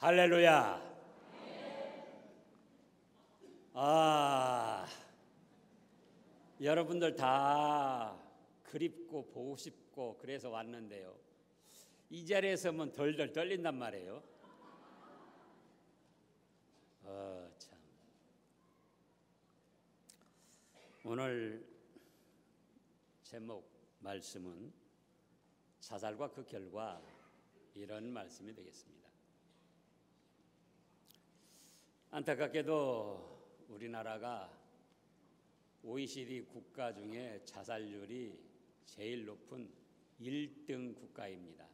할렐루야. 여러분들 다 그립고 보고 싶고 그래서 왔는데요. 이 자리에 서면 덜덜 떨린단 말이에요. 참. 오늘 제목 말씀은 자살과 그 결과, 이런 말씀이 되겠습니다. 안타깝게도 우리나라가 OECD 국가 중에 자살률이 제일 높은 1등 국가입니다.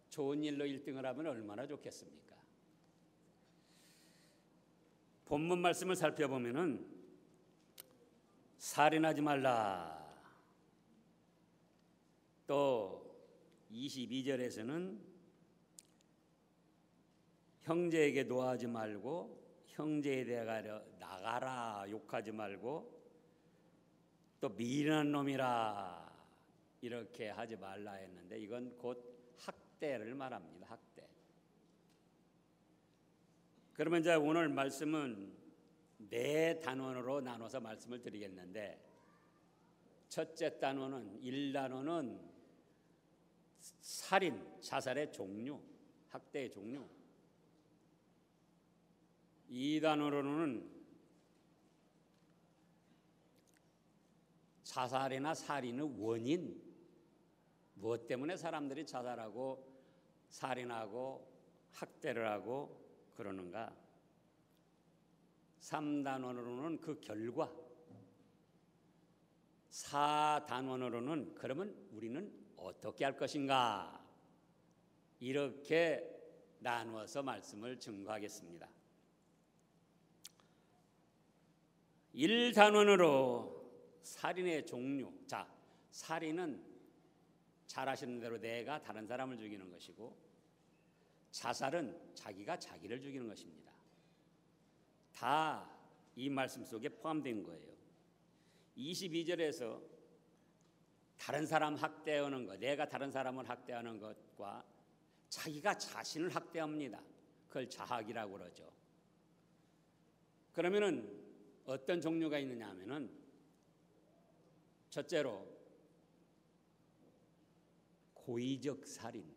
좋은 일로 1등을 하면 얼마나 좋겠습니까? 본문 말씀을 살펴보면은 살인하지 말라. 또 22절에서는 형제에게 노하지 말고 형제에 대해 나가라 욕하지 말고 또 미련한 놈이라 이렇게 하지 말라 했는데, 이건 곧 학대를 말합니다. 학대. 그러면 이제 오늘 말씀은 네 단원으로 나눠서 말씀을 드리겠는데, 첫째 단원은 1단원은 살인, 자살의 종류, 학대의 종류. 2단원으로는 자살이나 살인의 원인, 무엇 때문에 사람들이 자살하고 살인하고 학대를 하고 그러는가. 3단원으로는 그 결과, 4단원으로는 그러면 우리는 어떻게 할 것인가. 이렇게 나누어서 말씀을 증거하겠습니다. 1단원으로 살인의 종류. 자, 살인은 잘 아시는 대로 내가 다른 사람을 죽이는 것이고, 자살은 자기가 자기를 죽이는 것입니다. 다 이 말씀 속에 포함된 거예요. 22절에서 다른 사람 학대하는 것, 내가 다른 사람을 학대하는 것과 자기가 자신을 학대합니다. 그걸 자학이라고 그러죠. 그러면은 어떤 종류가 있느냐 하면은, 첫째로 고의적 살인,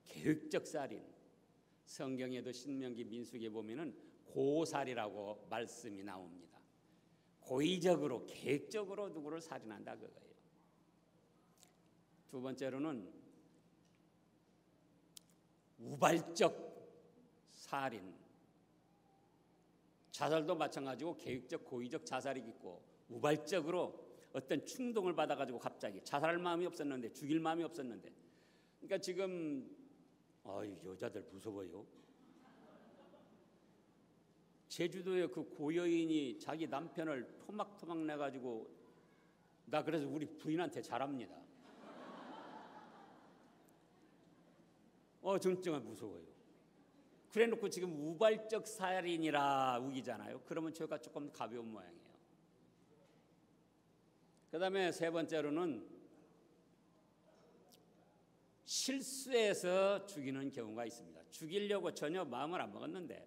계획적 살인. 성경에도 신명기, 민수기에 보면은 고살이라고 말씀이 나옵니다. 고의적으로, 계획적으로 누구를 살인한다 그거예요. 두 번째로는 우발적 살인. 자살도 마찬가지고 계획적, 고의적 자살이 있고, 우발적으로 어떤 충동을 받아가지고 갑자기 자살할 마음이 없었는데, 죽일 마음이 없었는데. 그러니까 지금 여자들 무서워요. 제주도에 그 고여인이 자기 남편을 토막토막 내가지고, 나 그래서 우리 부인한테 잘합니다. 진짜 무서워요. 그래 놓고 지금 우발적 살인이라 우기잖아요. 그러면 저가 조금 가벼운 모양이에요. 그 다음에 세 번째로는 실수해서 죽이는 경우가 있습니다. 죽이려고 전혀 마음을 안 먹었는데,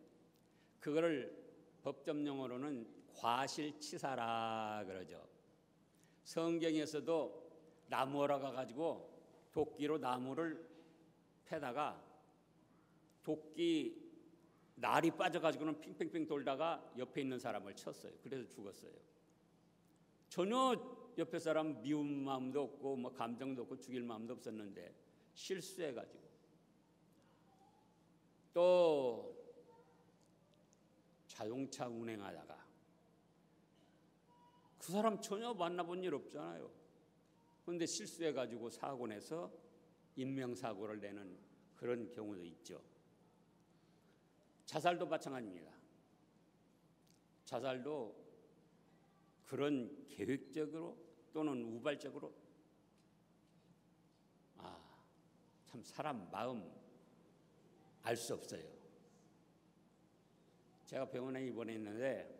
그거를 법정 용어로는 과실치사라 그러죠. 성경에서도 나무라 가가지고 도끼로 나무를 패다가 도끼 날이 빠져가지고는 핑핑핑 돌다가 옆에 있는 사람을 쳤어요. 그래서 죽었어요. 전혀 옆에 사람 미운 마음도 없고 뭐 감정도 없고 죽일 마음도 없었는데 실수해가지고. 또 자동차 운행하다가 그 사람 전혀 만나본 일 없잖아요. 그런데 실수해가지고 사고 내서 인명사고를 내는 그런 경우도 있죠. 자살도 마찬가지입니다. 자살도 그런 계획적으로 또는 우발적으로, 참 사람 마음 알 수 없어요. 제가 병원에 입원했는데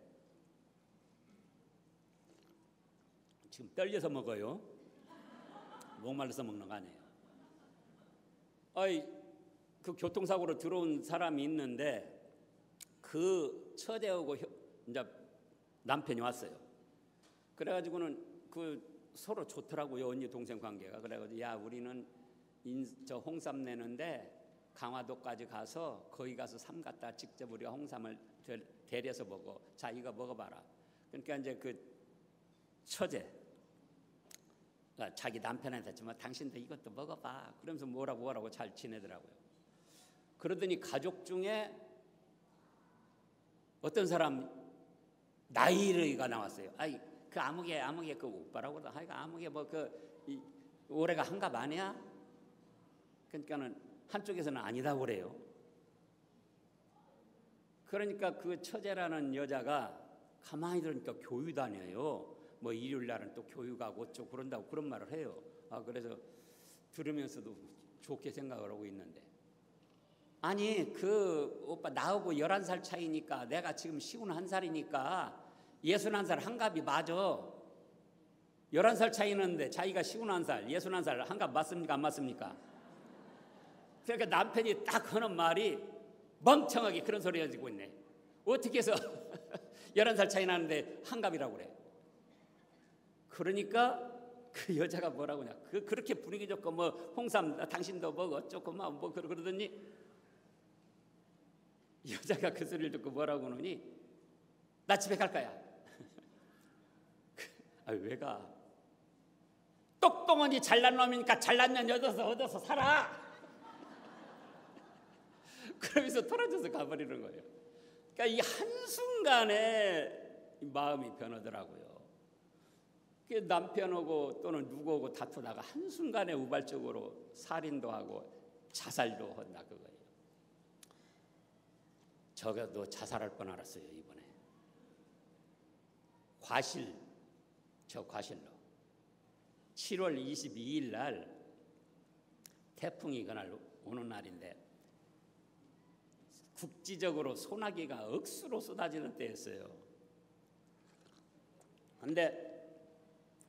지금 떨려서 먹어요. 목말라서 먹는 거 아니에요. 그 교통사고로 들어온 사람이 있는데 그 처제하고 이제 남편이 왔어요. 그래가지고는 그 서로 좋더라고요. 언니 동생 관계가. 그래가지고 야 우리는 저 홍삼 내는데 강화도까지 가서 거기 가서 삼 갖다 직접 우리가 홍삼을 데려서 먹어. 자 이거 먹어봐라. 그러니까 이제 그 처제 자기 남편한테 했지만 당신도 이것도 먹어봐. 그러면서 뭐라고 잘 지내더라고요. 그러더니 가족 중에 어떤 사람 나이가 나왔어요. 아이 그 아무개 그 오빠라고 그러다. 아이가 아무개 뭐 그 올해가 한갑 아니야? 그러니까는 한쪽에서는 아니다고 그래요. 그러니까 그 처제라는 여자가 가만히 들으니까 교회 다녀요. 뭐 일요일 날은 또 교육하고 어쩌고 그런다고 그런 말을 해요. 그래서 들으면서도 좋게 생각을 하고 있는데 아니 그 오빠 나하고 11살 차이니까 내가 지금 51살이니까 61살 한갑이 맞아. 11살 차이는데 자기가 51살 61살 한갑 맞습니까 안 맞습니까? 그러니까 남편이 딱 하는 말이 멍청하게 그런 소리 해주고 있네. 어떻게 해서 11살 차이 나는데 한갑이라고 그래. 그러니까 그 여자가 뭐라고 하냐. 그렇게 분위기 좋고 뭐 홍삼 당신도 먹어 어쩌고 뭐 그러더니 여자가 그 소리를 듣고 뭐라고 하느니 나 집에 갈 거야. 왜 가? 똑똑하니 잘난 놈이니까 잘난 년 얻어서 살아. 그러면서 떨어져서 가버리는 거예요. 그러니까 이 한순간에 마음이 변하더라고요. 남편하고 또는 누구하고 다투다가 한순간에 우발적으로 살인도 하고 자살도 한다 그거예요. 저도 자살할 뻔 알았어요 이번에. 과실로 7월 22일 날 태풍이 그날 오는 날인데 국지적으로 소나기가 억수로 쏟아지는 때였어요. 근데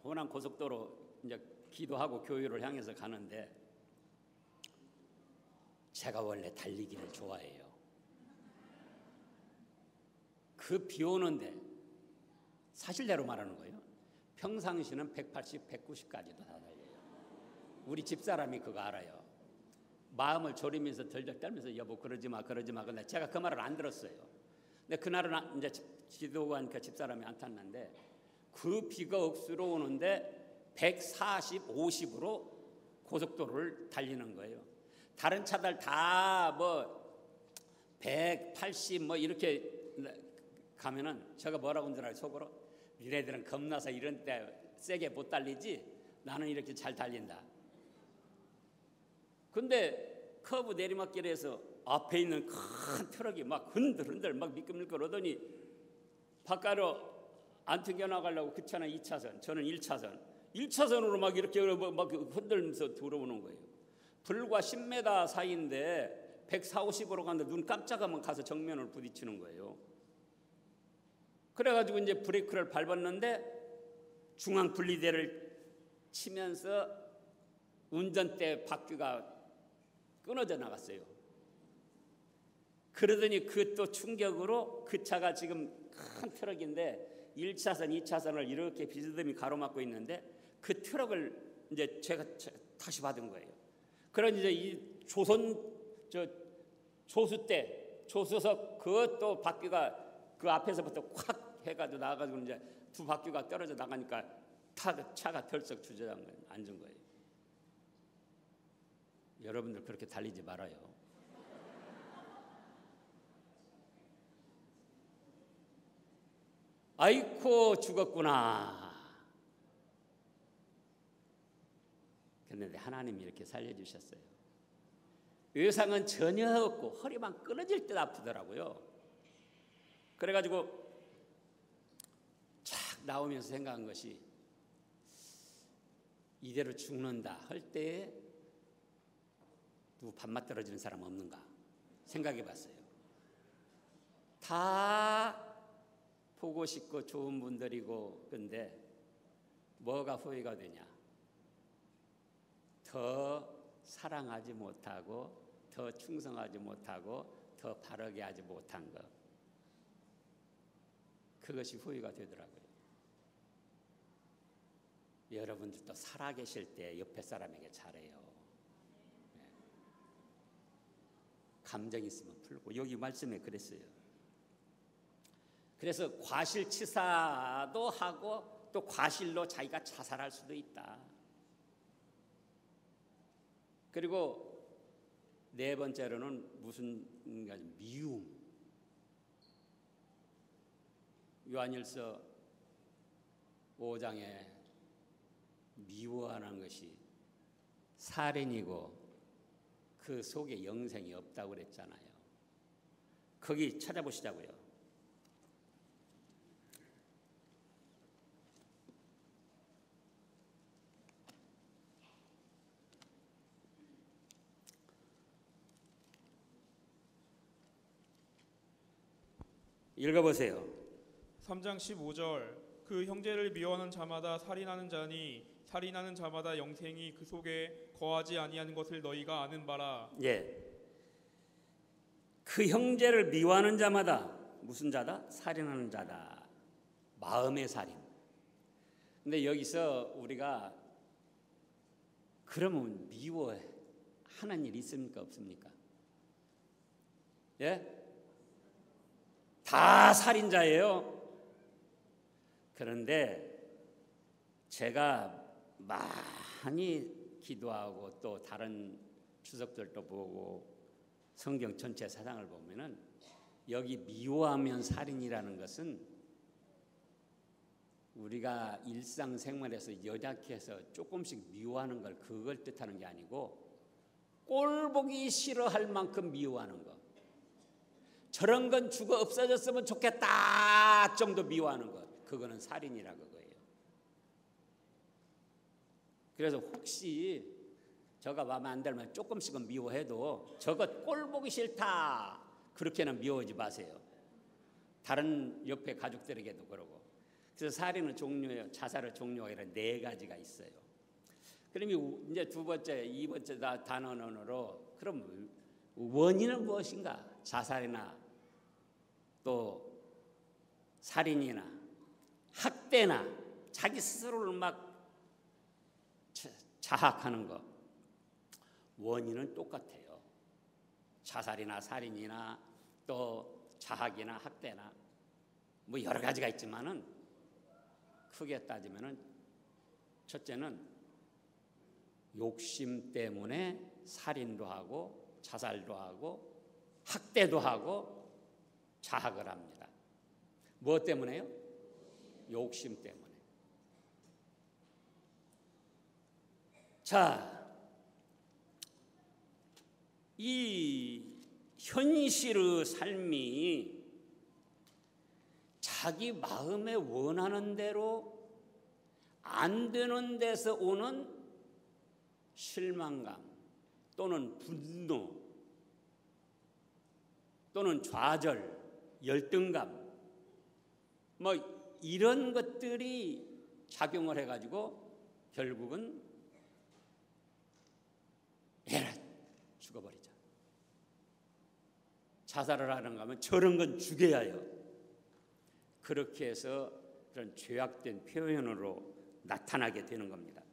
호남 고속도로 이제 기도하고 교회를 향해서 가는데 제가 원래 달리기를 좋아해요. 그 비 오는데 사실대로 말하는 거예요. 평상시는 180, 190까지도 다 달려요. 우리 집사람이 그거 알아요. 마음을 졸이면서 덜덜 떨면서 여보 그러지 마. 근데 제가 그 말을 안 들었어요. 근데 그날은 이제 기도가 하니까 집사람이 안 탔는데 그 비가 억수로 오는데 140, 50으로 고속도로를 달리는 거예요. 다른 차들 다 뭐 180 뭐 이렇게 가면은 제가 뭐라고 하는 줄 알아요 속으로? 니네들은 겁나서 이런 때 세게 못 달리지 나는 이렇게 잘 달린다. 근데 커브 내리막길에서 앞에 있는 큰 트럭이 막 흔들흔들 막 미끌미끌하더니 바깥으로 안 튕겨나가려고 그 차는 2차선 저는 1차선으로 막 이렇게 막 흔들면서 들어오는 거예요. 불과 10m 사이인데 140, 50으로 가는데 눈 깜짝하면 가서 정면을 부딪히는 거예요. 그래가지고 이제 브레이크를 밟았는데 중앙 분리대를 치면서 운전대 바퀴가 끊어져 나갔어요. 그러더니 그 또 충격으로 그 차가 지금 큰 트럭인데 1차선, 2차선을 이렇게 비스듬히 가로막고 있는데 그 트럭을 이제 제가 다시 받은 거예요. 그런 이제 이 조수석 그것도 바퀴가 그 앞에서부터 콱 해가지고 나가지고 이제 두 바퀴가 떨어져 나가니까 차가 덜썩 주저앉은 앉은 거예요. 여러분들 그렇게 달리지 말아요. 아이코 죽었구나. 그런데 하나님이 이렇게 살려주셨어요. 외상은 전혀 없고 허리만 끊어질 듯 아프더라고요. 그래가지고 착 나오면서 생각한 것이 이대로 죽는다 할 때에 누구 밥맛 떨어지는 사람 없는가 생각해 봤어요. 다 보고 싶고 좋은 분들이고 근데 뭐가 후회가 되냐? 더 사랑하지 못하고 더 충성하지 못하고 더 바르게 하지 못한 것, 그것이 후회가 되더라고요. 여러분들도 살아계실 때 옆에 사람에게 잘해요. 감정 있으면 풀고, 여기 말씀에 그랬어요. 그래서 과실치사도 하고 또 과실로 자기가 자살할 수도 있다. 그리고 네 번째로는 무슨 미움. 요한일서 5장에 미워하는 것이 살인이고 그 속에 영생이 없다고 그랬잖아요. 거기 찾아보시자고요. 읽어보세요. 3장 15절 그 형제를 미워하는 자마다 살인하는 자니 살인하는 자마다 영생이 그 속에 거하지 아니하는 것을 너희가 아는 바라. 예. 그 형제를 미워하는 자마다 무슨 자다? 살인하는 자다. 마음의 살인. 근데 여기서 우리가 그러면 미워하는 일 있습니까? 없습니까? 예? 다 살인자예요. 그런데 제가 많이 기도하고 또 다른 추석들도 보고 성경 전체 사상을 보면은 여기 미워하면 살인이라는 것은 우리가 일상생활에서 연약해서 조금씩 미워하는 걸 그걸 뜻하는 게 아니고 꼴 보기 싫어할 만큼 미워하는 거. 저런 건 죽어 없어졌으면 좋겠다 정도 미워하는 것. 그거는 살인이라 그거예요. 그래서 혹시 저가 마음에 안 들면 조금씩은 미워해도 저것 꼴 보기 싫다 그렇게는 미워하지 마세요. 다른 옆에 가족들에게도 그러고. 그래서 살인의 종류예요. 자살의 종류가 이런 네 가지가 있어요. 그러면 이제 두 번째, 이 번째 단원으로 그럼 원인은 무엇인가? 자살이나 또 살인이나 학대나 자기 스스로를 막 자학하는 것, 원인은 똑같아요. 자살이나 살인이나 또 자학이나 학대나 뭐 여러 가지가 있지만은 크게 따지면은 첫째는 욕심 때문에 살인도 하고 자살도 하고 학대도 하고 자학을 합니다. 무엇 때문에요? 욕심 때문에. 자, 이 현실의 삶이 자기 마음에 원하는 대로 안 되는 데서 오는 실망감 또는 분노 또는 좌절, 열등감 뭐 이런 것들이 작용을 해가지고 결국은 에라 죽어버리자. 자살을 하는가 하면 저런 건 죽여야 해요. 그렇게 해서 그런 죄악된 표현으로 나타나게 되는 겁니다.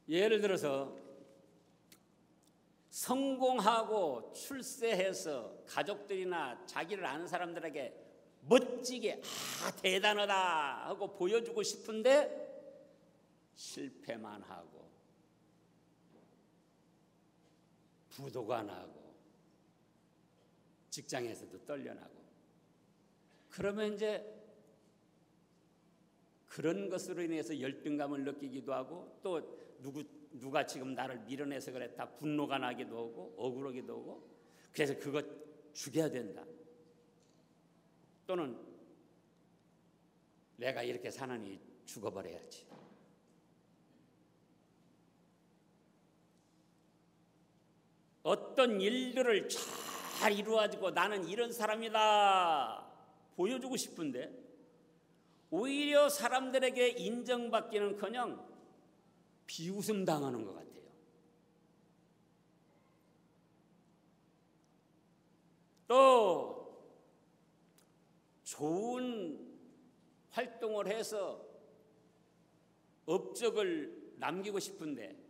예를 들어서 성공하고 출세해서 가족들이나 자기를 아는 사람들에게 멋지게 대단하다 하고 보여주고 싶은데 실패만 하고 부도가 나고 직장에서도 떨려나고 그러면 이제 그런 것으로 인해서 열등감을 느끼기도 하고 또 누가 지금 나를 밀어내서 그랬다 분노가 나기도 하고 억울하기도 하고 그래서 그것 죽여야 된다. 또는 내가 이렇게 사느니 죽어버려야지. 어떤 일들을 잘 이루어지고 나는 이런 사람이다 보여주고 싶은데 오히려 사람들에게 인정받기는커녕 비웃음 당하는 것 같아요. 또 좋은 활동을 해서 업적을 남기고 싶은데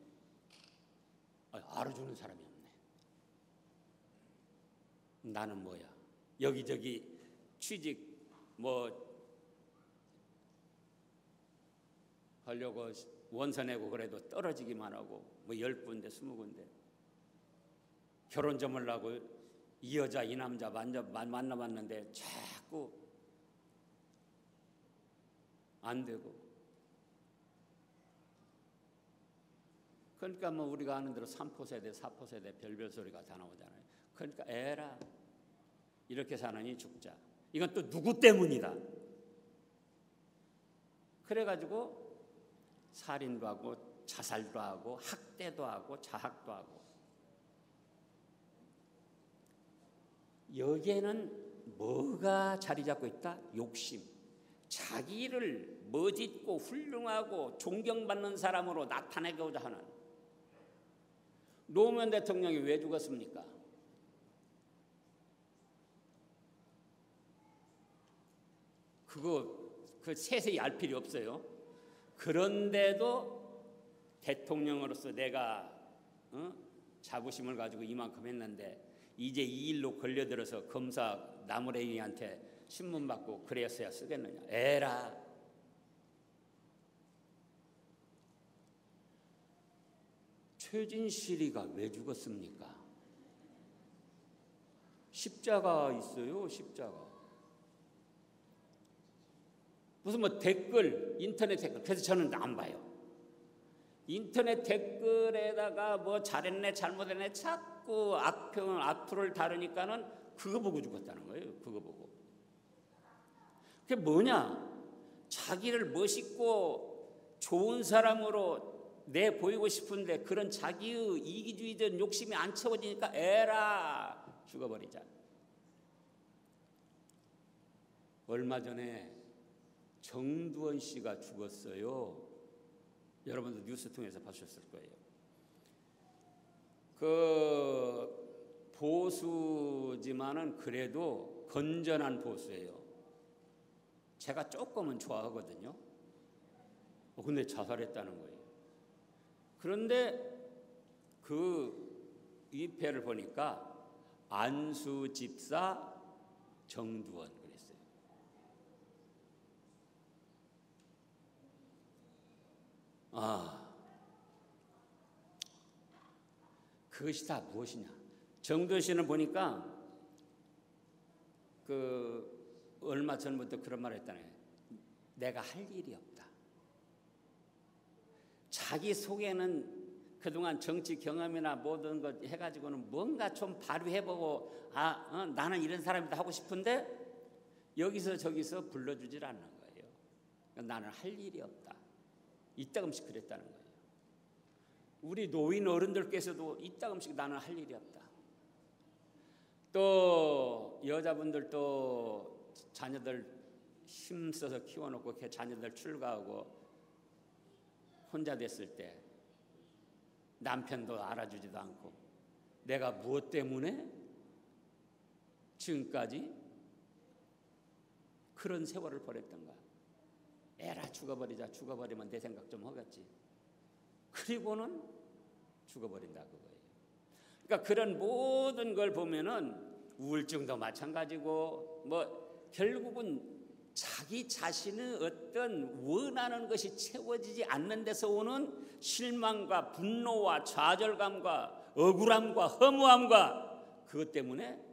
알아주는 사람이 없네. 나는 뭐야, 여기저기 취직 하려고 원서 내고 그래도 떨어지기만 하고 10군데 20군데 결혼 좀 하려고 이 여자 이 남자 만나봤는데 자꾸 안 되고. 그러니까 우리가 아는 대로 3포세대 4포세대 별별 소리가 다 나오잖아요. 그러니까 에라, 이렇게 사느니 죽자. 이건 또 누구 때문이다. 그래가지고 살인도 하고 자살도 하고 학대도 하고 자학도 하고. 여기에는 뭐가 자리 잡고 있다? 욕심. 자기를 멋있고 훌륭하고 존경받는 사람으로 나타내고자 하는. 노무현 대통령이 왜 죽었습니까? 그 세세히 알 필요 없어요. 그런데도 대통령으로서 내가 자부심을 가지고 이만큼 했는데 이제 이 일로 걸려들어서 검사 나무래이한테 신문 받고 그랬어야 쓰겠느냐. 에라. 최진실이가 왜 죽었습니까? 십자가 있어요. 십자가. 무슨 댓글, 인터넷 댓글. 그래서 저는 안 봐요. 인터넷 댓글에다가 잘했네 잘못했네 자꾸 악플을 다루니까는 그거 보고 죽었다는 거예요. 그거 보고. 그게 뭐냐? 자기를 멋있고 좋은 사람으로 내 보이고 싶은데 그런 자기의 이기주의적 욕심이 안 채워지니까 에라 죽어버리자. 얼마 전에 정두원 씨가 죽었어요. 여러분도 뉴스 통해서 보셨을 거예요. 보수지만은 그래도 건전한 보수예요. 제가 조금은 좋아하거든요. 근데 자살했다는 거예요. 그런데 그 위패를 보니까 안수 집사 정두원 그랬어요. 그것이 다 무엇이냐? 정두원 씨는 보니까 얼마 전부터 그런 말을 했다네. 내가 할 일이 없다. 자기 속에는 그동안 정치 경험이나 모든 것 해가지고는 뭔가 좀 발휘해보고 나는 이런 사람이다 하고 싶은데 여기서 저기서 불러주질 않는 거예요. 그러니까 나는 할 일이 없다. 이따금씩 그랬다는 거예요. 우리 노인 어른들께서도 이따금씩 나는 할 일이 없다. 또 여자분들도 자녀들 힘써서 키워놓고 자녀들 출가하고 혼자 됐을 때 남편도 알아주지도 않고 내가 무엇 때문에 지금까지 그런 세월을 보냈던가. 에라 죽어버리자. 죽어버리면 내 생각 좀 하겠지. 그리고는 죽어버린다 그거예요. 그러니까 그런 모든 걸 보면은 우울증도 마찬가지고 결국은 자기 자신의 어떤 원하는 것이 채워지지 않는 데서 오는 실망과 분노와 좌절감과 억울함과 허무함과 그것 때문에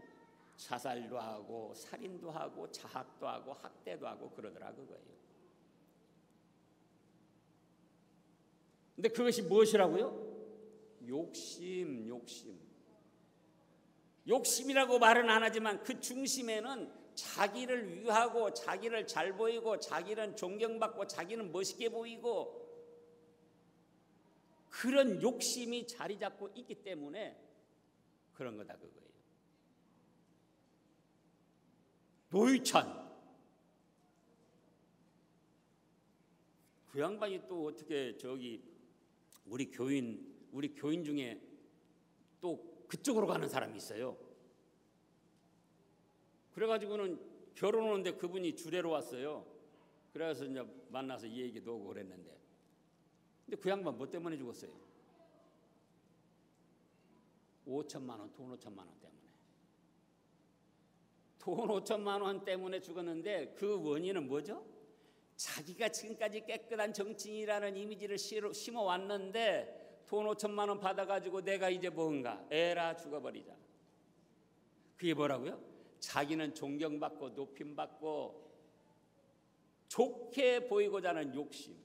자살도 하고 살인도 하고 자학도 하고 학대도 하고 그러더라 그거예요. 근데 그것이 무엇이라고요? 욕심이라고 말은 안 하지만 그 중심에는 자기를 위하고 자기를 잘 보이고 자기는 존경받고 자기는 멋있게 보이고 그런 욕심이 자리 잡고 있기 때문에 그런 거다 그거예요. 노유찬 그 양반이 또 어떻게 우리 교인 중에 또 그쪽으로 가는 사람이 있어요. 그래가지고는 결혼하는데 그분이 주례로 왔어요. 그래서 이제 만나서 이 얘기도 하고 그랬는데, 근데 그 양반 뭐 때문에 죽었어요? 5천만 원, 돈 5천만 원 때문에. 돈 5천만 원 때문에 죽었는데 그 원인은 뭐죠? 자기가 지금까지 깨끗한 정치인이라는 이미지를 심어왔는데 돈 5천만 원 받아가지고 내가 이제 뭔가 에라 죽어버리자. 그게 뭐라고요? 자기는 존경받고 높임받고 좋게 보이고자 하는 욕심.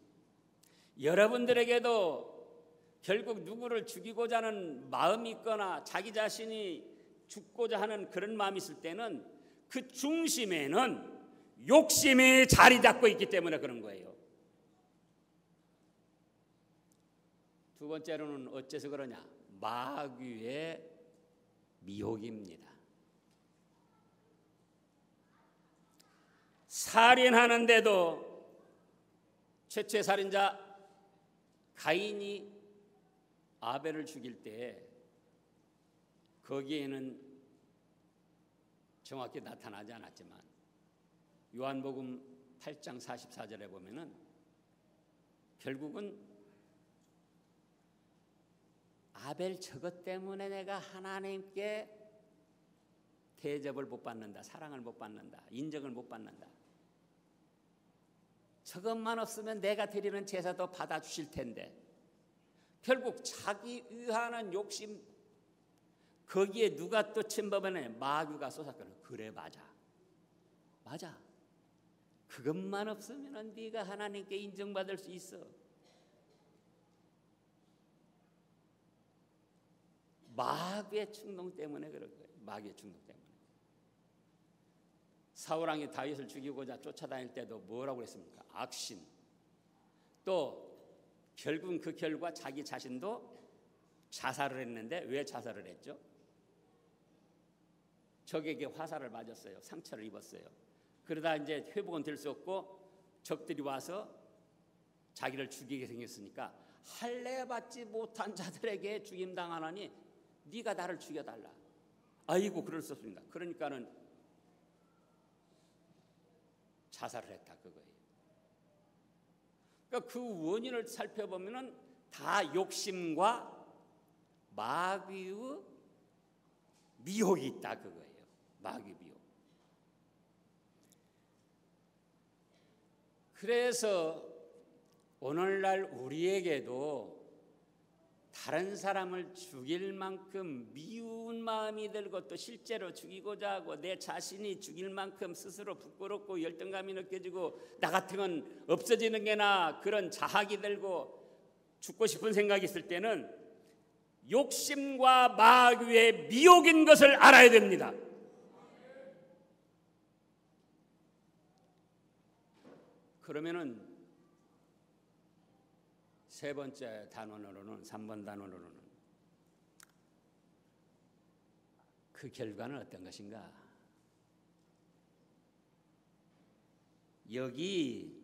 여러분들에게도 결국 누구를 죽이고자 하는 마음이 있거나 자기 자신이 죽고자 하는 그런 마음이 있을 때는 그 중심에는 욕심이 자리 잡고 있기 때문에 그런 거예요. 두 번째로는 어째서 그러냐? 마귀의 미혹입니다. 살인하는데도 최초의 살인자 가인이 아벨을 죽일 때 거기에는 정확히 나타나지 않았지만 요한복음 8장 44절에 보면은 결국은 아벨 저것 때문에 내가 하나님께 대접을 못 받는다, 사랑을 못 받는다, 인정을 못 받는다. 저것만 없으면 내가 드리는 제사도 받아주실 텐데 결국 자기 위하는 욕심 거기에 누가 또 침범하네? 마귀가 쏘사거든. 그래 맞아. 그것만 없으면 네가 하나님께 인정받을 수 있어. 마귀의 충동 때문에 그런 거예요. 마귀의 충동 때문에. 사울왕이 다윗을 죽이고자 쫓아다닐 때도 뭐라고 그랬습니까? 악신. 또 결국은 그 결과 자기 자신도 자살을 했는데 왜 자살을 했죠? 적에게 화살을 맞았어요. 상처를 입었어요. 그러다 이제 회복은 될 수 없고 적들이 와서 자기를 죽이게 생겼으니까 할례 받지 못한 자들에게 죽임당하나니 네가 나를 죽여달라. 아이고 그럴 수 없습니다. 그러니까는 자살을 했다 그거예요. 그러니까 그 원인을 살펴보면은 다 욕심과 마귀의 미혹이 있다 그거예요. 마귀 미혹. 그래서 오늘날 우리에게도 다른 사람을 죽일 만큼 미운 마음이 들고 또 실제로 죽이고자 하고 내 자신이 죽일 만큼 스스로 부끄럽고 열등감이 느껴지고 나 같은 건 없어지는 게나 그런 자학이 들고 죽고 싶은 생각이 있을 때는 욕심과 마귀의 미혹인 것을 알아야 됩니다. 그러면은 세 번째 단원으로는 3번 단원으로는 그 결과는 어떤 것인가? 여기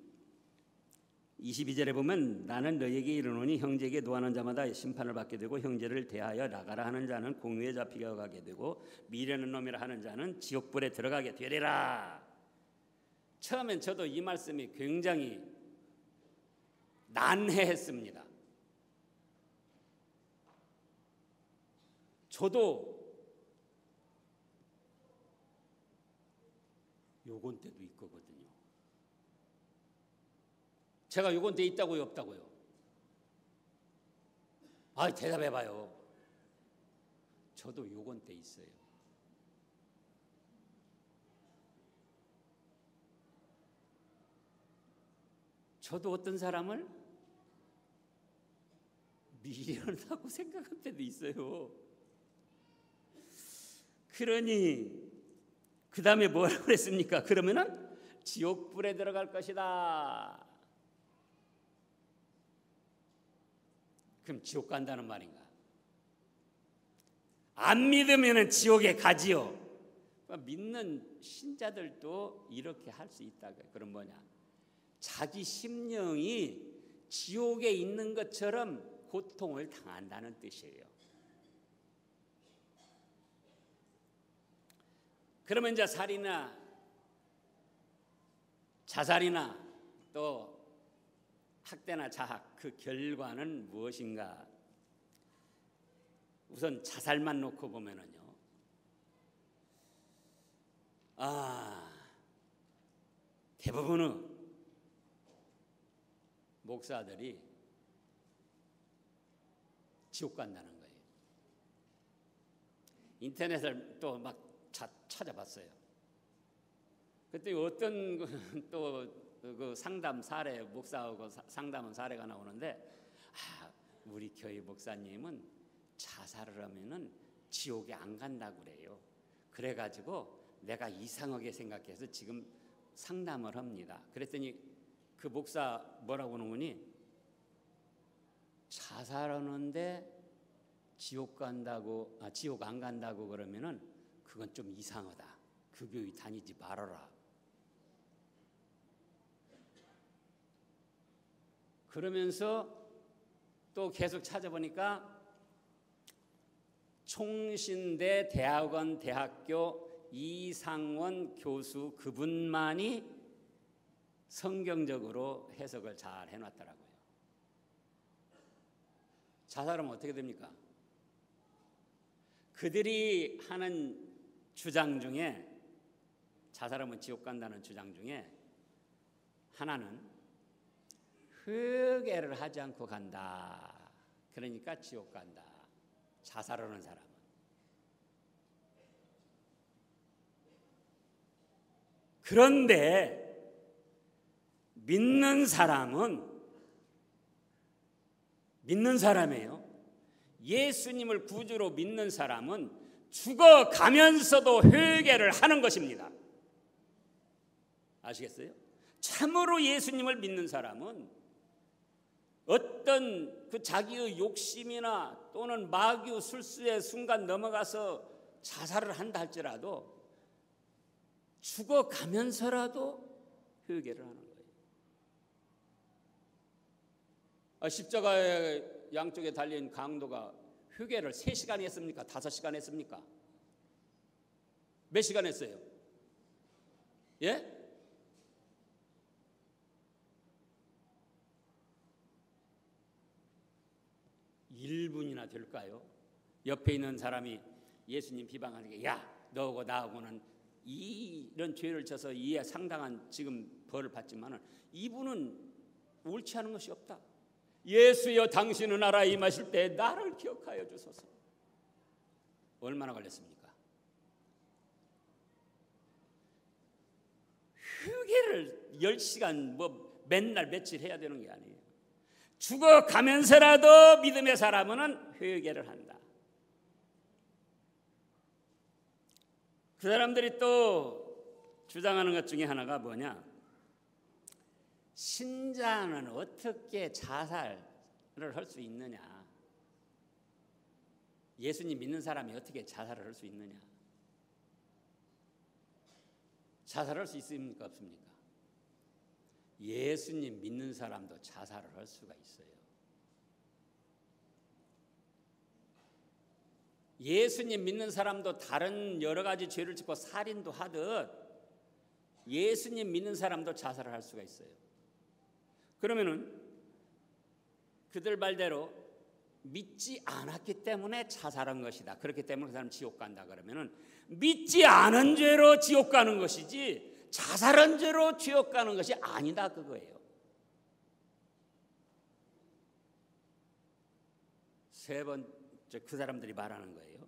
22절에 보면 나는 너에게 이르노니 형제에게 노하는 자마다 심판을 받게 되고 형제를 대하여 나가라 하는 자는 공유에 잡히게 가게 되고 미련한 놈이라 하는 자는 지옥불에 들어가게 되리라. 처음엔 저도 이 말씀이 굉장히 난해했습니다. 저도 요건 때도 있거든요. 제가 요건 때 있다고요, 없다고요? 아, 대답해봐요. 저도 요건 때 있어요. 저도 어떤 사람을 미련하다고 생각할 때도 있어요. 그러니 그 다음에 뭐라고 그랬습니까? 그러면은 지옥불에 들어갈 것이다. 그럼 지옥 간다는 말인가? 안 믿으면은 지옥에 가지요. 믿는 신자들도 이렇게 할 수 있다. 그럼 뭐냐? 자기 심령이 지옥에 있는 것처럼 고통을 당한다는 뜻이에요. 그러면 이제 살인이나 자살이나 또 학대나 자학, 그 결과는 무엇인가? 우선 자살만 놓고 보면은요, 대부분의 목사들이 지옥 간다는 거예요. 인터넷을 또 막 찾아봤어요. 그때 어떤 또 그 상담 사례, 목사하고 상담한 사례가 나오는데, 우리 교회 목사님은 자살을 하면은 지옥에 안 간다고 그래요. 그래가지고 내가 이상하게 생각해서 지금 상담을 합니다. 그랬더니 그 목사 뭐라고 하는 거니? 자살하는데 지옥 안 간다고 그러면은 그건 좀 이상하다. 그 교회 다니지 말아라. 그러면서 또 계속 찾아보니까 총신대 대학원 대학교 이상원 교수 그분만이 성경적으로 해석을 잘 해놨더라고요. 자살하면 어떻게 됩니까? 그들이 하는 주장 중에, 자살하면 지옥 간다는 주장 중에 하나는 회개를 하지 않고 간다. 그러니까 지옥 간다. 자살하는 사람은. 그런데 믿는 사람이에요. 예수님을 구주로 믿는 사람은 죽어가면서도 회개를 하는 것입니다. 아시겠어요? 참으로 예수님을 믿는 사람은 어떤 그 자기의 욕심이나 또는 마귀 술수의 순간 넘어가서 자살을 한다 할지라도 죽어가면서라도 회개를 하는 거예요. 십자가의 양쪽에 달린 강도가 회개를 3시간 했습니까? 5시간 했습니까? 몇 시간 했어요? 예? 1분이나 될까요? 옆에 있는 사람이 예수님 비방하니까, 야, 너하고 나하고는 이런 죄를 져서 이에 상당한 지금 벌을 받지만은 이분은 옳지 않은 것이 없다. 예수여, 당신은 나라에 임하실 때 나를 기억하여 주소서. 얼마나 걸렸습니까? 회개를 10시간 맨날 며칠 해야 되는 게 아니에요. 죽어가면서라도 믿음의 사람은 회개를 한다. 그 사람들이 또 주장하는 것 중에 하나가 뭐냐? 신자는 어떻게 자살을 할 수 있느냐? 예수님 믿는 사람이 어떻게 자살을 할 수 있느냐? 자살할 수 있습니까? 없습니까? 예수님 믿는 사람도 자살을 할 수가 있어요. 예수님 믿는 사람도 다른 여러 가지 죄를 짓고 살인도 하듯 예수님 믿는 사람도 자살을 할 수가 있어요. 그러면은 그들 말대로 믿지 않았기 때문에 자살한 것이다. 그렇기 때문에 그 사람 지옥 간다 그러면은 믿지 않은 죄로 지옥 가는 것이지 자살한 죄로 지옥 가는 것이 아니다 그거예요. 세 번째, 그 사람들이 말하는 거예요.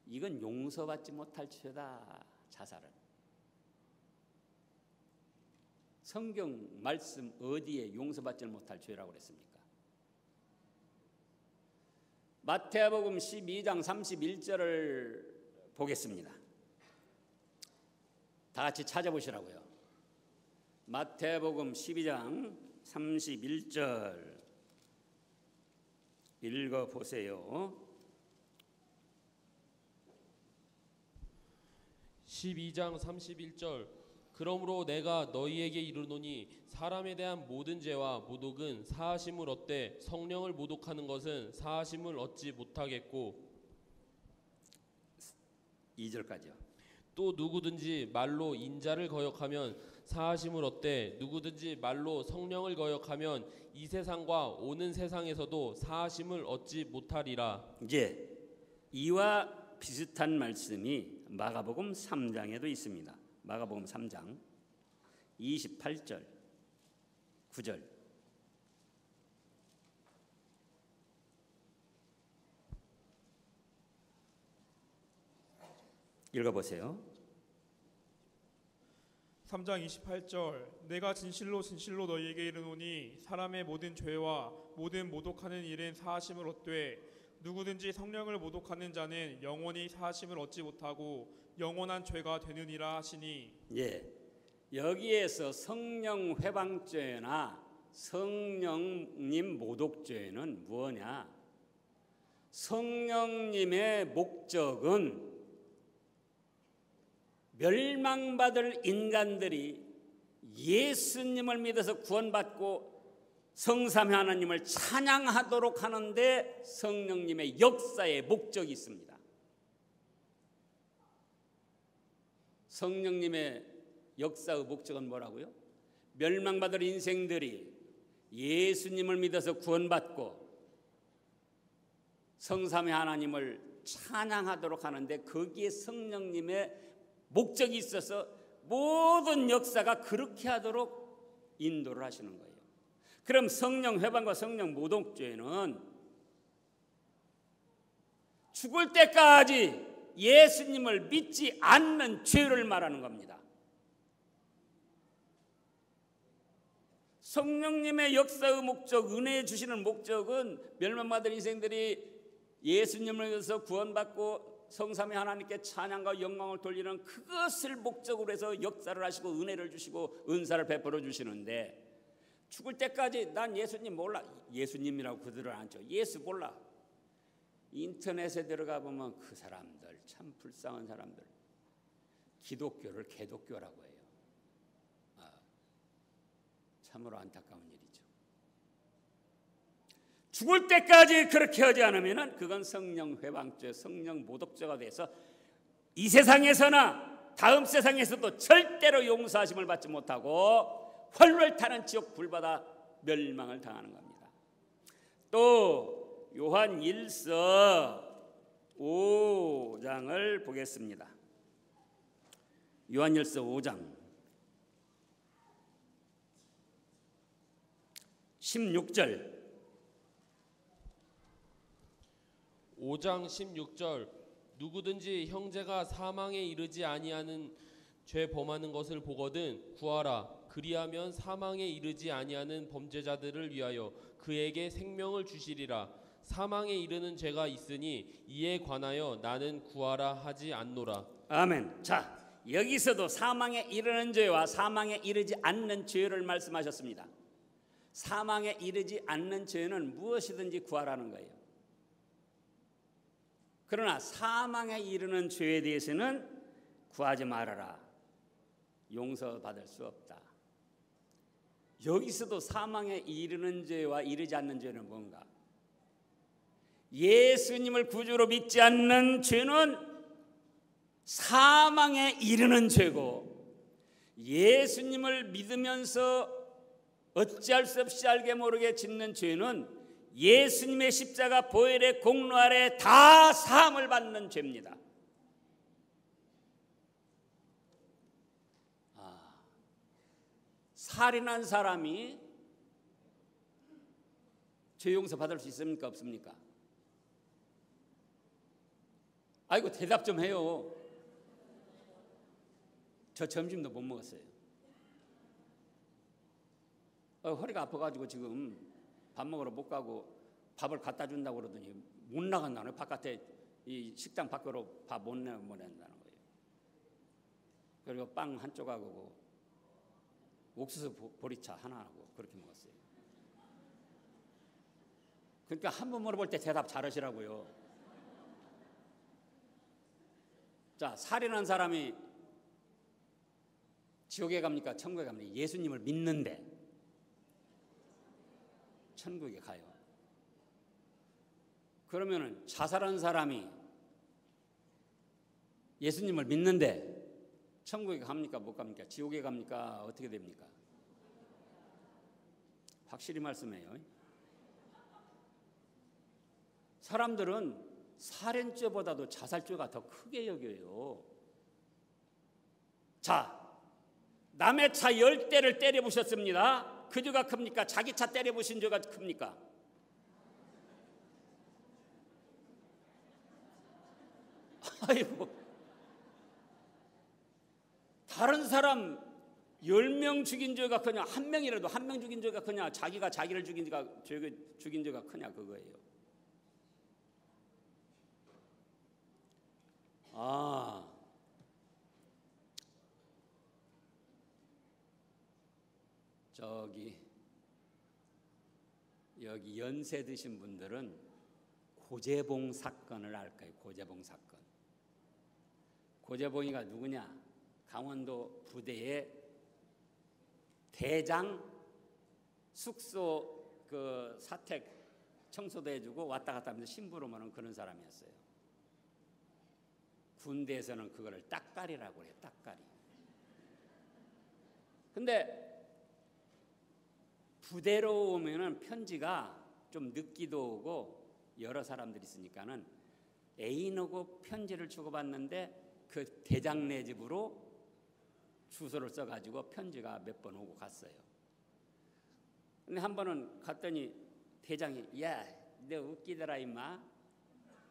이건 용서받지 못할 죄다. 자살은. 성경 말씀 어디에 용서받지 못할 죄라고 그랬습니까? 마태복음 12장 31절을 보겠습니다. 다 같이 찾아보시라고요. 마태복음 12장 31절 읽어보세요. 12장 31절 그러므로 내가 너희에게 이르노니 사람에 대한 모든 죄와 모독은 사하심을 얻되 성령을 모독하는 것은 사하심을 얻지 못하겠고 2절까지요. 또 누구든지 말로 인자를 거역하면 사하심을 얻되 누구든지 말로 성령을 거역하면 이 세상과 오는 세상에서도 사하심을 얻지 못하리라. 이제 이와 비슷한 말씀이 마가복음 3장에도 있습니다. 마가복음 3장 28절 9절 읽어보세요. 3장 28절 내가 진실로 진실로 너희에게 이르노니 사람의 모든 죄와 모든 모독하는 일은 사하심을 얻되 누구든지 성령을 모독하는 자는 영원히 사하심을 얻지 못하고 영원한 죄가 되느니라 하시니. 예, 여기에서 성령 회방죄나 성령님 모독죄는 뭐냐? 성령님의 목적은 멸망받을 인간들이 예수님을 믿어서 구원받고 성삼위 하나님을 찬양하도록 하는데 성령님의 역사의 목적이 있습니다. 성령님의 역사의 목적은 뭐라고요? 멸망받을 인생들이 예수님을 믿어서 구원받고 성삼위 하나님을 찬양하도록 하는데 거기에 성령님의 목적이 있어서 모든 역사가 그렇게 하도록 인도를 하시는 거예요. 그럼 성령 회방과 성령 모독죄는 죽을 때까지 예수님을 믿지 않는 죄를 말하는 겁니다. 성령님의 역사의 목적, 은혜 주시는 목적은 멸망받은 인생들이 예수님을 위해서 구원받고 성삼위 하나님께 찬양과 영광을 돌리는 그것을 목적으로 해서 역사를 하시고 은혜를 주시고 은사를 베풀어 주시는데 죽을 때까지 난 예수님 몰라. 예수님이라고 그들을 안죠. 예수 몰라. 인터넷에 들어가 보면 그 사람들 참 불쌍한 사람들 기독교를 개독교라고 해요. 참으로 안타까운 일이죠. 죽을 때까지 그렇게 하지 않으면 그건 성령 회방죄, 성령 모독죄가 돼서 이 세상에서나 다음 세상에서도 절대로 용서하심을 받지 못하고 활활 타는 지옥 불바다 멸망을 당하는 겁니다. 또 요한 1서 5장을 보겠습니다. 요한 1서 5장 16절 5장 16절 누구든지 형제가 사망에 이르지 아니하는 죄 범하는 것을 보거든 구하라. 그리하면 사망에 이르지 아니하는 범죄자들을 위하여 그에게 생명을 주시리라. 사망에 이르는 죄가 있으니 이에 관하여 나는 구하라 하지 않노라. 아멘. 자, 여기서도 사망에 이르는 죄와 사망에 이르지 않는 죄를 말씀하셨습니다. 사망에 이르지 않는 죄는 무엇이든지 구하라는 거예요. 그러나 사망에 이르는 죄에 대해서는 구하지 말아라. 용서받을 수 없다. 여기서도 사망에 이르는 죄와 이르지 않는 죄는 뭔가? 예수님을 구주로 믿지 않는 죄는 사망에 이르는 죄고 예수님을 믿으면서 어찌할 수 없이 알게 모르게 짓는 죄는 예수님의 십자가 보혈의 공로 아래 다 사함을 받는 죄입니다. 살인한 사람이 죄 용서 받을 수 있습니까? 없습니까? 아이고 대답 좀 해요. 저 점심도 못 먹었어요. 허리가 아파가지고 지금 밥 먹으러 못 가고 밥을 갖다 준다고 그러더니 못 나간다는 거예요. 바깥에 이 식당 밖으로 밥 못 내보낸다는 거예요. 그리고 빵 한 조각하고 옥수수 보리차 하나 하고 그렇게 먹었어요. 그러니까 한 번 물어볼 때 대답 잘하시라고요. 자, 살인한 사람이 지옥에 갑니까? 천국에 갑니까? 예수님을 믿는데 천국에 가요. 그러면은 자살한 사람이 예수님을 믿는데 천국에 갑니까? 못 갑니까? 지옥에 갑니까? 어떻게 됩니까? 확실히 말씀해요. 사람들은 살인죄보다도 자살죄가 더 크게 여겨요. 자, 남의 차 10대를 때려부셨습니다. 그 죄가 큽니까? 자기 차 때려부신 죄가 큽니까? 아이고, 다른 사람 10명 죽인 죄가 크냐, 한 명이라도 한 명 죽인 죄가 크냐, 자기가 자기를 죽인 죄가 크냐, 그거예요. 여기 연세 드신 분들은 고재봉 사건을 알 거예요. 고재봉 사건. 고재봉이가 누구냐? 강원도 부대의 대장, 숙소 그 사택 청소도 해주고 왔다 갔다 하면서 심부름하는 그런 사람이었어요. 군대에서는 그거를 딱가리라고 그래요. 딱가리. 근데 부대로 오면은 편지가 좀 늦기도 오고 여러 사람들이 있으니까는 애인하고 편지를 주고받는데 그 대장네 집으로 주소를 써가지고 편지가 몇 번 오고 갔어요. 근데 한 번은 갔더니 대장이 야, 너 웃기더라 임마.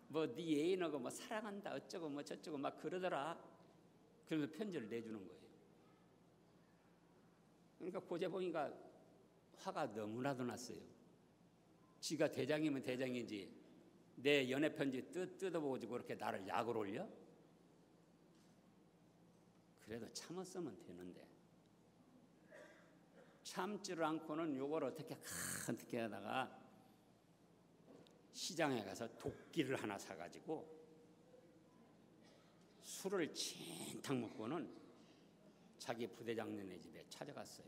뭐 네 애인하고 뭐 사랑한다 어쩌고 뭐 저쩌고 막 그러더라. 그러면서 편지를 내주는 거예요. 그러니까 고재봉이가 화가 너무나도 났어요. 지가 대장이면 대장이지 내 연애 편지 뜯어보고 그렇게 나를 약을 올려? 그래도 참았으면 되는데 참지를 않고는 요걸 어떻게 하다가 시장에 가서 도끼를 하나 사가지고 술을 진탕 먹고는 자기 부대장님네 집에 찾아갔어요.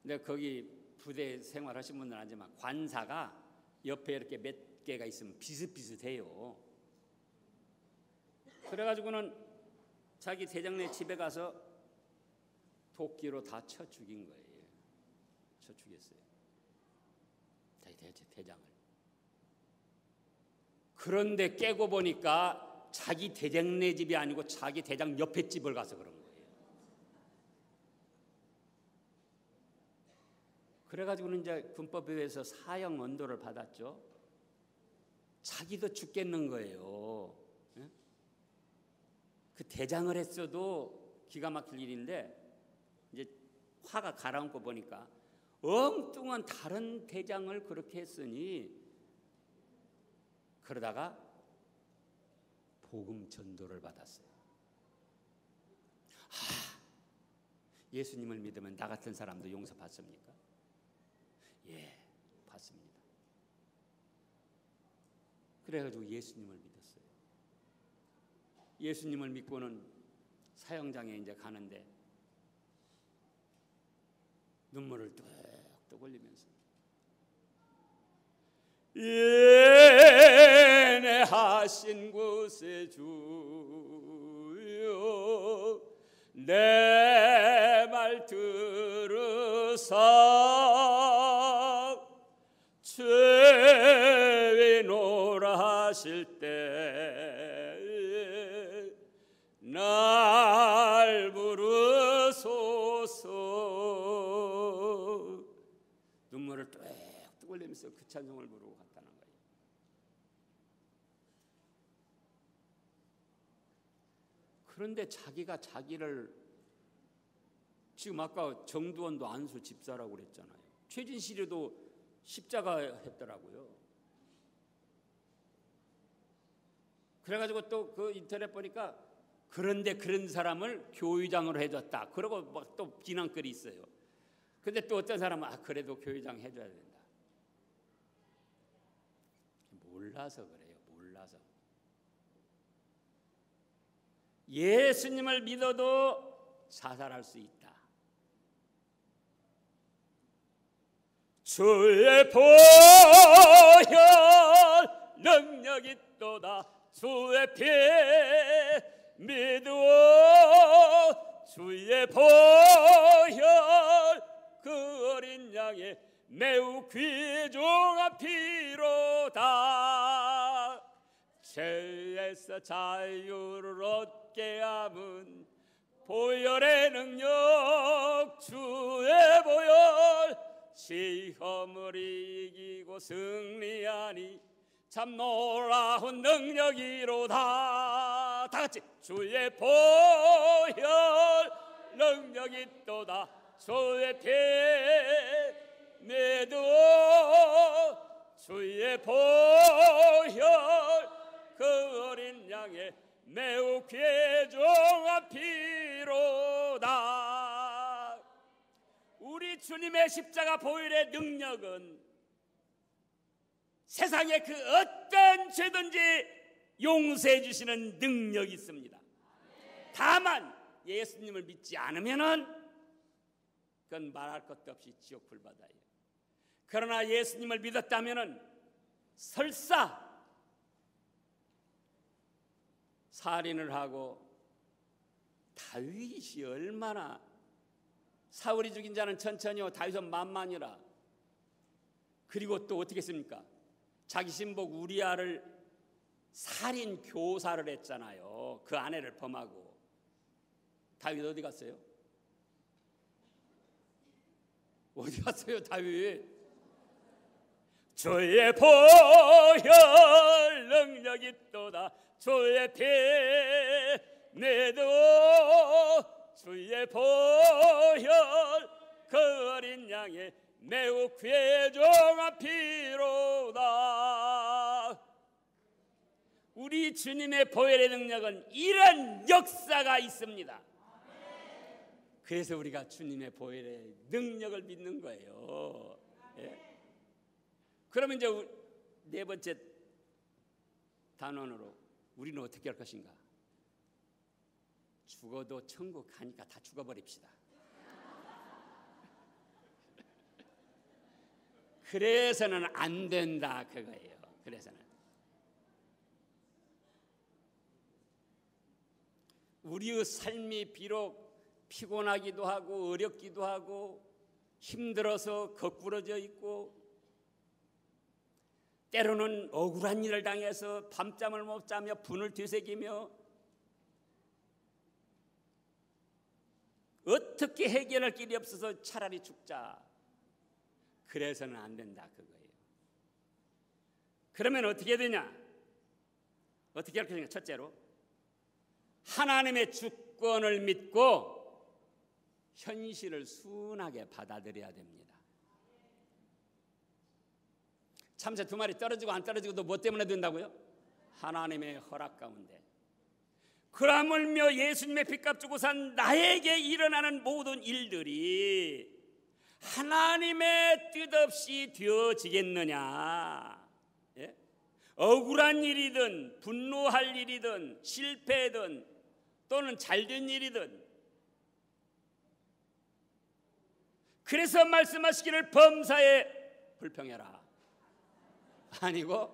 근데 거기 부대 생활하신 분들은 알지만 관사가 옆에 이렇게 몇 개가 있으면 비슷비슷해요. 그래가지고는 자기 대장네 집에 가서 도끼로 다 쳐 죽인 거예요. 쳐 죽였어요. 대장을. 그런데 깨고 보니까 자기 대장네 집이 아니고 자기 대장 옆에 집을 가서 그런 거예요. 그래가지고는 이제 군법에 의해서 사형 언도를 받았죠. 자기도 죽겠는 거예요. 그 대장을 했어도 기가 막힐 일인데 이제 화가 가라앉고 보니까 엉뚱한 다른 대장을 그렇게 했으니 그러다가 복음 전도를 받았어요. 예수님을 믿으면 나 같은 사람도 용서받습니까? 예, 받습니다. 그래가지고 예수님을 믿었어요. 예수님을 믿고는 사형장에 이제 가는데 눈물을 뚝뚝 흘리면서 예내하신 구세주여 내 말 들으사 죄의 노라하실 때 날 부르소서. 눈물을 뚝뚝 흘리면서 그 찬송을 부르고 갔다는 거예요. 그런데 자기가 자기를 지금 아까 정두원도 안수 집사라고 그랬잖아요. 최진실이도 십자가 했더라고요. 그래가지고 또 그 인터넷 보니까 그런데 그런 사람을 교회장으로 해줬다. 그러고 막 또 비난글이 있어요. 근데 또 어떤 사람은 그래도 교회장 해줘야 된다. 몰라서 그래요. 몰라서. 예수님을 믿어도 자살할 수 있다. 주의 보혈 능력이 있도다. 주의 피 믿어 주의 보혈 그 어린 양의 매우 귀중한 피로다. 죄에서 자유를 얻게 함은 보혈의 능력, 주의 보혈 시험을 이기고 승리하니 참 놀라운 능력이로다. 다같이 주의 보혈 능력이 있도다. 주의 피 내도 주의 보혈 그 어린 양의 매우 귀중한 피로다. 우리 주님의 십자가 보혈의 능력은 세상의 그 어떤 죄든지 용서해 주시는 능력이 있습니다. 다만 예수님을 믿지 않으면은 그건 말할 것도 없이 지옥 불바다예요. 그러나 예수님을 믿었다면은 설사 살인을 하고 다윗이 얼마나 사울이 죽인 자는 천천히요 다윗은 만만이라. 그리고 또 어떻게 했습니까? 자기 신복 우리아를 살인 교사를 했잖아요. 그 아내를 범하고. 다윗 어디 갔어요? 어디 갔어요 다윗? 주의 보혈 능력이 있도다. 주의 피 내도 주의 보혈 그 어린 양의 매우 귀중한 피로다. 우리 주님의 보혈의 능력은 이런 역사가 있습니다. 그래서 우리가 주님의 보혈의 능력을 믿는 거예요. 예? 그러면 이제 네 번째 단원으로 우리는 어떻게 할 것인가? 죽어도 천국 가니까 다 죽어버립시다. 그래서는 안 된다 그거예요. 그래서는 우리의 삶이 비록 피곤하기도 하고 어렵기도 하고 힘들어서 거꾸러져 있고 때로는 억울한 일을 당해서 밤잠을 못 자며 분을 되새기며 어떻게 해결할 길이 없어서 차라리 죽자. 그래서는 안 된다 그거예요. 그러면 어떻게 되냐? 어떻게 할 것인가? 첫째로 하나님의 주권을 믿고 현실을 순하게 받아들여야 됩니다. 참새 두 마리 떨어지고 안 떨어지고도 뭐 때문에 된다고요? 하나님의 허락 가운데. 그러므로 예수님의 빚값 주고 산 나에게 일어나는 모든 일들이 하나님의 뜻 없이 되어지겠느냐? 예? 억울한 일이든 분노할 일이든 실패든 또는 잘된 일이든. 그래서 말씀하시기를 범사에 불평해라. 아니고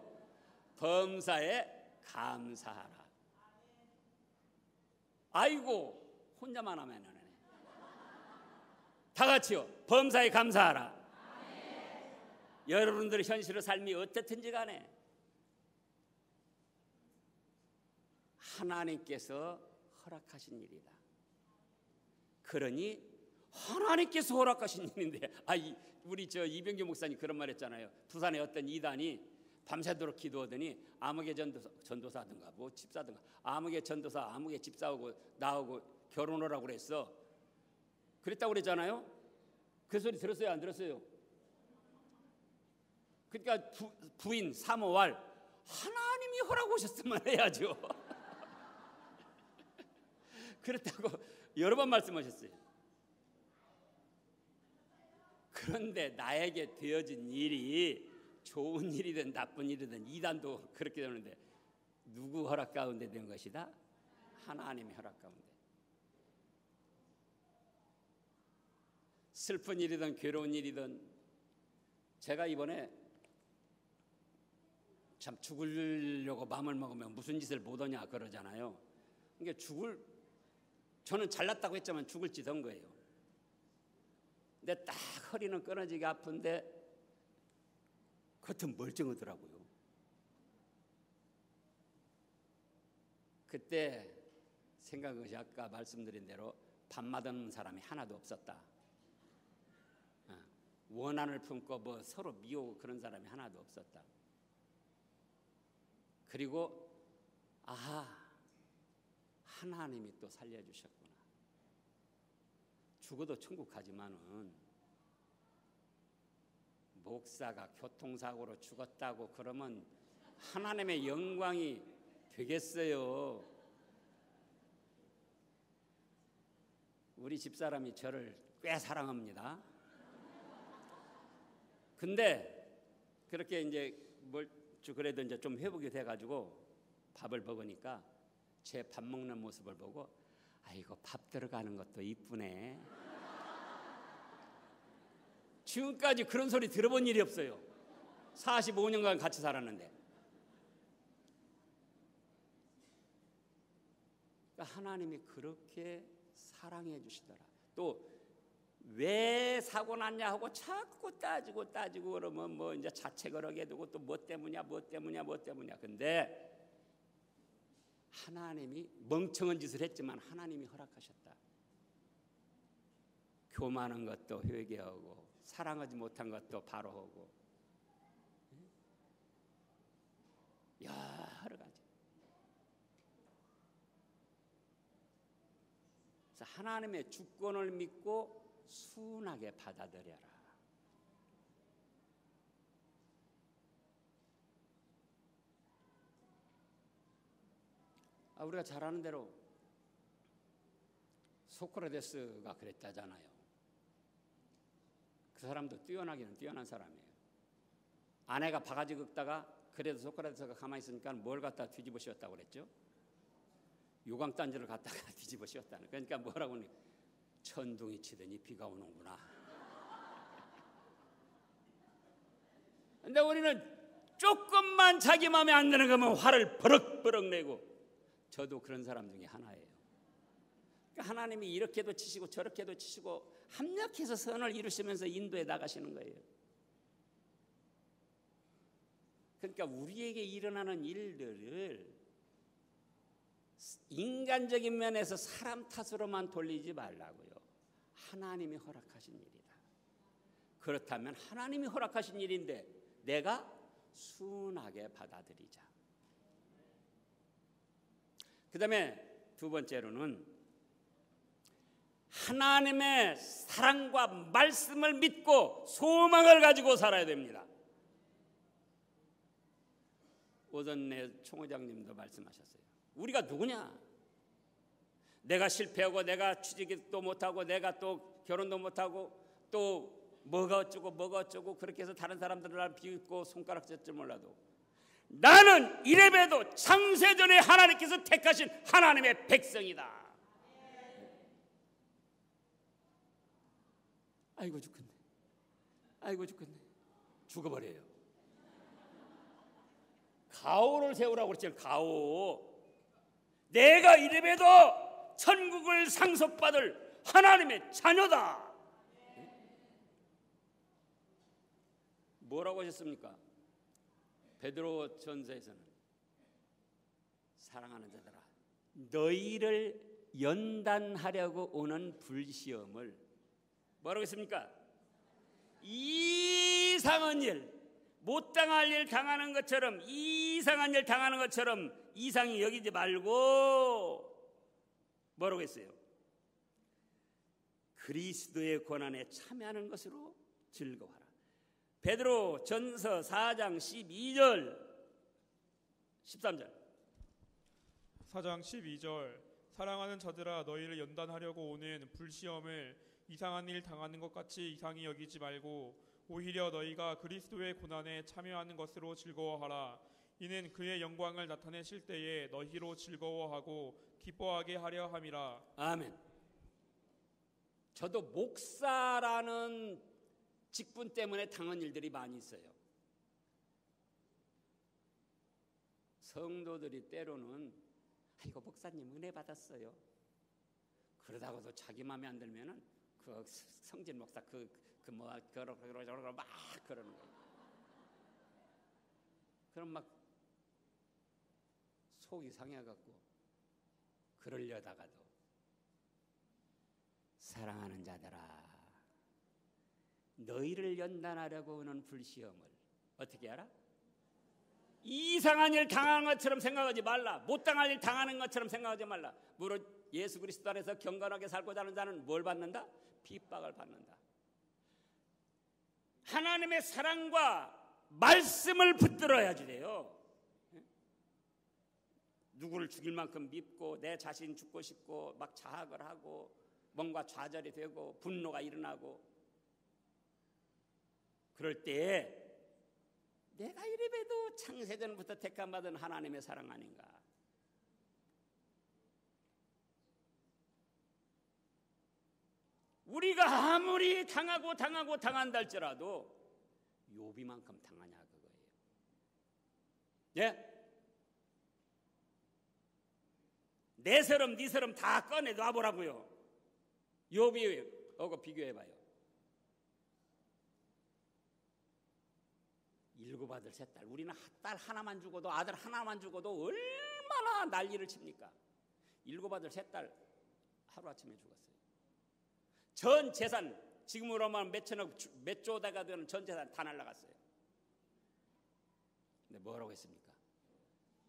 범사에 감사하라. 아이고 혼자만 하면 안 해. 다 같이요. 범사에 감사하라. 여러분들의 현실의 삶이 어떻든지 간에 하나님께서 허락하신 일이다. 그러니 하나님께서 허락하신 일인데, 우리 이병규 목사님 그런 말 했잖아요. 부산에 어떤 이단이 밤새도록 기도하더니 아무개 전도사든가 뭐 집사든가 아무개 전도사 아무개 집사하고 나하고 결혼하라고 그랬어. 그랬다고 그랬잖아요. 그 소리 들었어요 안 들었어요? 그러니까 부인 사모할 하나님이 허락하셨으면 해야죠. 그렇다고 여러 번 말씀하셨어요. 그런데 나에게 되어진 일이 좋은 일이든 나쁜 일이든 이단도 그렇게 되는데 누구 허락 가운데 된 것이다? 하나님의 허락 가운데. 슬픈 일이든 괴로운 일이든 제가 이번에 참 죽으려고 마음을 먹으면 무슨 짓을 못하냐 그러잖아요. 그러니까 저는 잘났다고 했지만 죽을 찌던 거예요. 근데 딱 허리는 끊어지게 아픈데 겉은 멀쩡하더라고요. 그때 생각한 것이 아까 말씀드린 대로 밥맛 없는 사람이 하나도 없었다. 원한을 품고 뭐 서로 미워하고 그런 사람이 하나도 없었다. 그리고 하나님이 또 살려주셨구나. 죽어도 천국 가지만은 목사가 교통사고로 죽었다고 그러면 하나님의 영광이 되겠어요. 우리 집사람이 저를 꽤 사랑합니다. 근데 그렇게 이제 그래도 이제 좀 회복이 돼가지고 밥을 먹으니까 제 밥 먹는 모습을 보고 아이고 밥 들어가는 것도 이쁘네. 지금까지 그런 소리 들어본 일이 없어요. 45년간 같이 살았는데. 그러니까 하나님이 그렇게 사랑해 주시더라. 또 왜 사고 났냐 하고 자꾸 따지고 그러면 뭐 이제 자책을 하게 되고 또 뭐 때문이야. 근데 하나님이 멍청한 짓을 했지만 하나님이 허락하셨다. 교만한 것도 회개하고 사랑하지 못한 것도 바로 하고 여러 가지. 그래서 하나님의 주권을 믿고 순하게 받아들여라. 우리가 잘 아는 대로 소크라테스가 그랬다잖아요. 그 사람도 뛰어나기는 뛰어난 사람이에요. 아내가 바가지 긁다가 그래도 소크라테스가 가만히 있으니까 뭘 갖다 뒤집어 씌웠다고 그랬죠? 요강단지를 갖다가 뒤집어 씌웠다는. 그러니까 뭐라고 하니 천둥이 치더니 비가 오는구나. 근데 우리는 조금만 자기 마음에 안 드는 거면 화를 버럭버럭 내고, 저도 그런 사람 중에 하나예요. 그러니까 하나님이 이렇게도 치시고 저렇게도 치시고 합력해서 선을 이루시면서 인도에 나가시는 거예요. 그러니까 우리에게 일어나는 일들을 인간적인 면에서 사람 탓으로만 돌리지 말라고요. 하나님이 허락하신 일이다. 그렇다면 하나님이 허락하신 일인데 내가 순하게 받아들이자. 그 다음에 두 번째로는 하나님의 사랑과 말씀을 믿고 소망을 가지고 살아야 됩니다. 오전에 총회장님도 말씀하셨어요. 우리가 누구냐? 내가 실패하고 내가 취직도 못하고 내가 또 결혼도 못하고 또 뭐가 어쩌고 그렇게 해서 다른 사람들을 날 비웃고 손가락 쥘 줄 몰라도 나는 이래봬도 창세전에 하나님께서 택하신 하나님의 백성이다. 아이고 죽겠네. 죽어버려요. 가오를 세우라고 그랬잖아요. 가오. 내가 이래봬도 천국을 상속받을 하나님의 자녀다. 뭐라고 하셨습니까? 베드로 전서에서는 사랑하는 자들아, 너희를 연단하려고 오는 불시험을 뭐라고 했습니까? 이상한 일, 못 당할 일 당하는 것처럼, 이상한 일 당하는 것처럼 이상히 여기지 말고 뭐라고 했어요? 그리스도의 고난에 참여하는 것으로 즐거워하라. 베드로 전서 4장 12절 13절 4장 12절 사랑하는 자들아 너희를 연단하려고 오는 불시험을 이상한 일 당하는 것 같이 이상히 여기지 말고 오히려 너희가 그리스도의 고난에 참여하는 것으로 즐거워하라. 이는 그의 영광을 나타내실 때에 너희로 즐거워하고 기뻐하게 하려 함이라. 아멘. 저도 목사라는 직분 때문에 당한 일들이 많이 있어요. 성도들이 때로는 아이고 목사님 은혜 받았어요. 그러다가도 자기 마음에 안 들면은 그 성진 목사 막 그러는 거예요. 그럼 막 속이 상해갖고 그러려다가도 사랑하는 자들아, 너희를 연단하려고 하는 불시험을 어떻게 알아? 이상한 일 당하는 것처럼 생각하지 말라. 못 당할 일 당하는 것처럼 생각하지 말라. 무릇 예수 그리스도 안에서 경건하게 살고자 하는 자는 뭘 받는다? 핍박을 받는다. 하나님의 사랑과 말씀을 붙들어야지 돼요. 누구를 죽일 만큼 밉고 내 자신 죽고 싶고 막 자학을 하고 뭔가 좌절이 되고 분노가 일어나고 그럴 때에 내가 이래봬도 창세전부터 택함받은 하나님의 사랑 아닌가. 우리가 아무리 당한다 할지라도 욥이만큼 당하냐 그거예요. 예? 내 서름 네 서름 다 꺼내 놔보라고요. 욥이하고 비교해봐요. 7 아들 3딸. 우리는 딸 하나만 죽어도 아들 하나만 죽어도 얼마나 난리를 칩니까? 7 아들 3딸 하루아침에 죽었어요. 전 재산 지금으로 말하면 몇 천억 몇 조다가 되는 전 재산 다 날라갔어요. 근데 뭐라고 했습니까?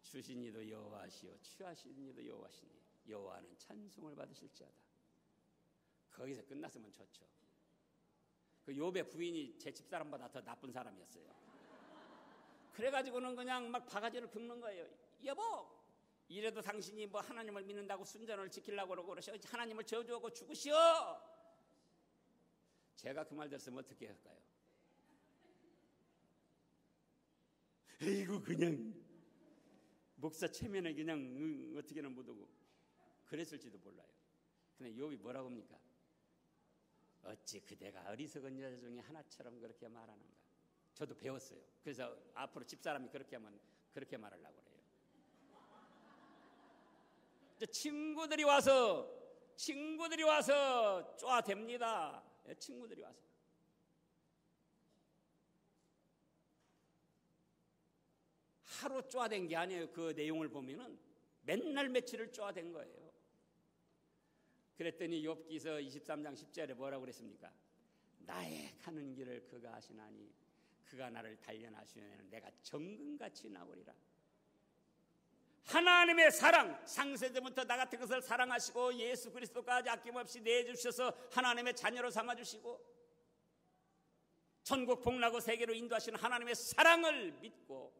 주신 이도 여호와시오 취하신 이도 여호와시니 여호와는 찬송을 받으실지어다. 거기서 끝났으면 좋죠. 그 욥의 부인이 제 집사람보다 더 나쁜 사람이었어요. 그래가지고는 그냥 막 바가지를 긁는 거예요. 여보, 이래도 당신이 뭐 하나님을 믿는다고 순전을 지키려고 그러고 하나님을 저주하고 죽으시오. 제가 그 말 들었으면 어떻게 할까요? 에이구 그냥 목사 체면에 그냥 어떻게는 못하고 그랬을지도 몰라요. 근데 욥이 뭐라고 합니까? 어찌 그대가 어리석은 여자 중에 하나처럼 그렇게 말하는가. 저도 배웠어요. 그래서 앞으로 집사람이 그렇게 하면 그렇게 말하려고 그래요. 친구들이 와서 쪼아댑니다. 친구들이 와서. 하루 쪼아댄 게 아니에요. 그 내용을 보면은 맨날 며칠을 쪼아댄 거예요. 그랬더니 욥기서 23장 10절에 뭐라고 그랬습니까? 나의 가는 길을 그가 아시나니 그가 나를 단련하시면 내가 정금같이 나오리라. 하나님의 사랑, 창세전부터 나 같은 것을 사랑하시고 예수 그리스도까지 아낌없이 내주셔서 하나님의 자녀로 삼아주시고 천국 복락고 세계로 인도하시는 하나님의 사랑을 믿고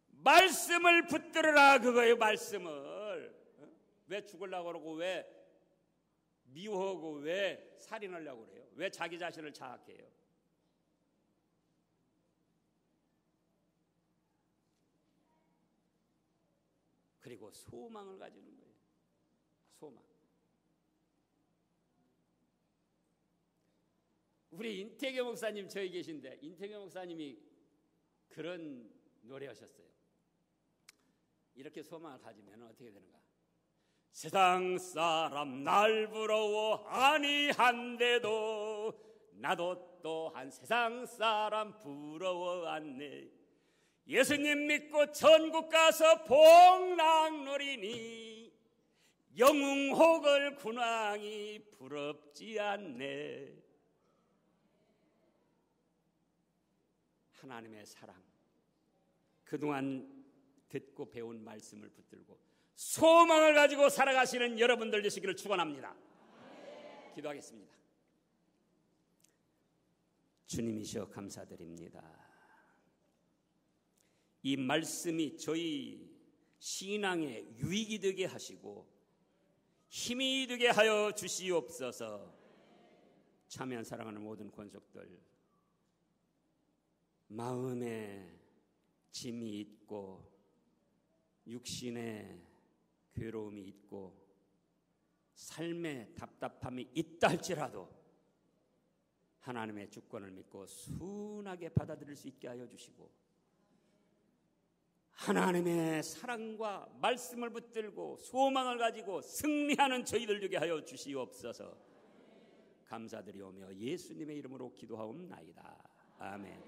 말씀을 붙들으라 그거예요. 말씀을. 왜 죽으려고 그러고 왜 미워하고 왜 살인하려고 그래요? 왜 자기 자신을 자학해요? 그리고 소망을 가지는 거예요. 소망. 우리 인태교 목사님 저기 계신데 인태교 목사님이 그런 노래 하셨어요. 이렇게 소망을 가지면 어떻게 되는가? 세상 사람 날 부러워 아니한데도 나도 또한 세상 사람 부러워하네. 예수님 믿고 천국 가서 복락 누리니 영웅호걸 군왕이 부럽지 않네. 하나님의 사랑, 그동안 듣고 배운 말씀을 붙들고 소망을 가지고 살아가시는 여러분들 되시기를 축원합니다. 기도하겠습니다. 주님이시여 감사드립니다. 이 말씀이 저희 신앙에 유익이 되게 하시고 힘이 되게 하여 주시옵소서. 참여한 사랑하는 모든 권속들 마음에 짐이 있고 육신에 괴로움이 있고 삶에 답답함이 있다 할지라도 하나님의 주권을 믿고 순하게 받아들일 수 있게 하여 주시고 하나님의 사랑과 말씀을 붙들고 소망을 가지고 승리하는 저희들 되게 하여 주시옵소서. 감사드리오며 예수님의 이름으로 기도하옵나이다. 아멘.